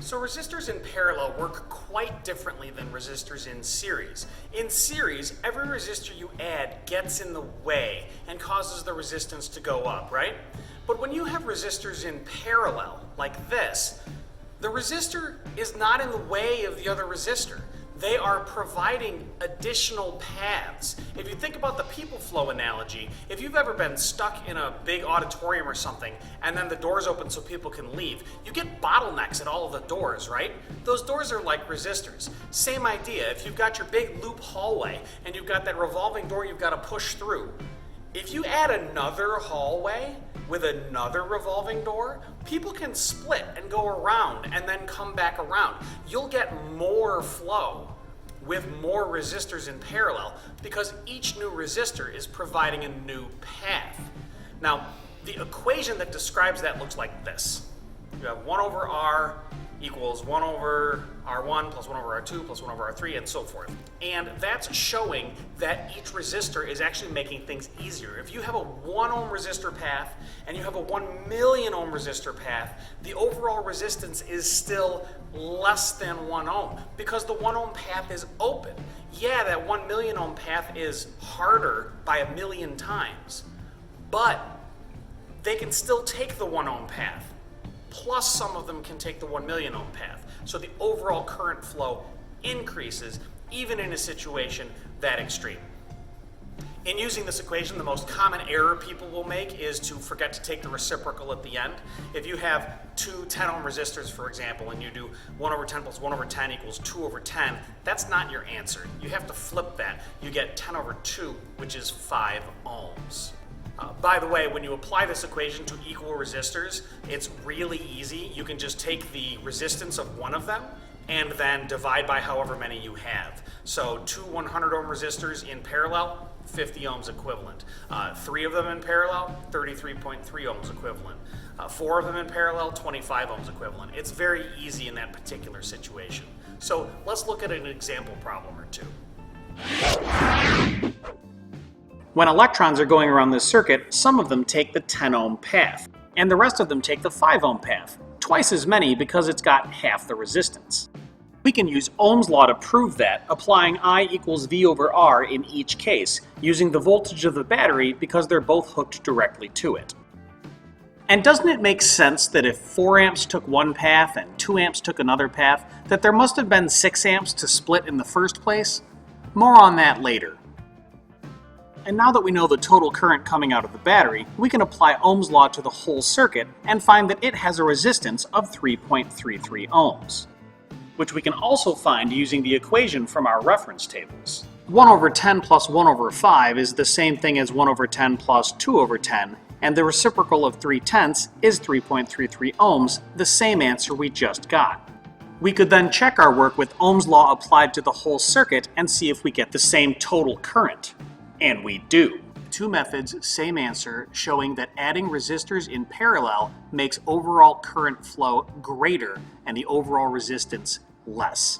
So resistors in parallel work quite differently than resistors in series. In series, every resistor you add gets in the way and causes the resistance to go up, right? But when you have resistors in parallel, like this, the resistor is not in the way of the other resistor. They are providing additional paths. If you think about the people flow analogy, if you've ever been stuck in a big auditorium or something and then the doors open so people can leave, you get bottlenecks at all of the doors, right? Those doors are like resistors. Same idea. If you've got your big loop hallway and you've got that revolving door you've got to push through, if you add another hallway with another revolving door, people can split and go around and then come back around. You'll get more flow with more resistors in parallel because each new resistor is providing a new path. Now, the equation that describes that looks like this. You have 1 over R equals 1 over R1 plus 1 over R2 plus 1 over R3 and so forth. And that's showing that each resistor is actually making things easier. If you have a 1 ohm resistor path and you have a 1 million ohm resistor path, the overall resistance is still less than 1 ohm because the 1 ohm path is open. Yeah, that 1 million ohm path is harder by 1,000,000 times, but they can still take the 1 ohm path. Plus some of them can take the 1 million ohm path. So the overall current flow increases even in a situation that extreme. In using this equation, the most common error people will make is to forget to take the reciprocal at the end. If you have two 10 ohm resistors, for example, and you do 1 over 10 plus 1 over 10 equals 2 over 10, that's not your answer. You have to flip that. You get 10 over 2, which is 5 ohms. By the way, when you apply this equation to equal resistors, it's really easy. You can just take the resistance of one of them and then divide by however many you have. So 2 100 ohm resistors in parallel, 50 ohms equivalent. 3 of them in parallel, 33.3 ohms equivalent. 4 of them in parallel, 25 ohms equivalent. It's very easy in that particular situation. So let's look at an example problem or two. When electrons are going around this circuit, some of them take the 10 ohm path, and the rest of them take the 5 ohm path, twice as many because it's got half the resistance. We can use Ohm's law to prove that, applying I equals V over R in each case, using the voltage of the battery because they're both hooked directly to it. And doesn't it make sense that if 4 amps took one path and 2 amps took another path, that there must have been 6 amps to split in the first place? More on that later. And now that we know the total current coming out of the battery, we can apply Ohm's law to the whole circuit and find that it has a resistance of 3.33 ohms, which we can also find using the equation from our reference tables. 1 over 10 plus 1 over 5 is the same thing as 1 over 10 plus 2 over 10, and the reciprocal of 3/10 is 3.33 ohms, the same answer we just got. We could then check our work with Ohm's law applied to the whole circuit and see if we get the same total current. And we do. Two methods, same answer, showing that adding resistors in parallel makes overall current flow greater and the overall resistance less.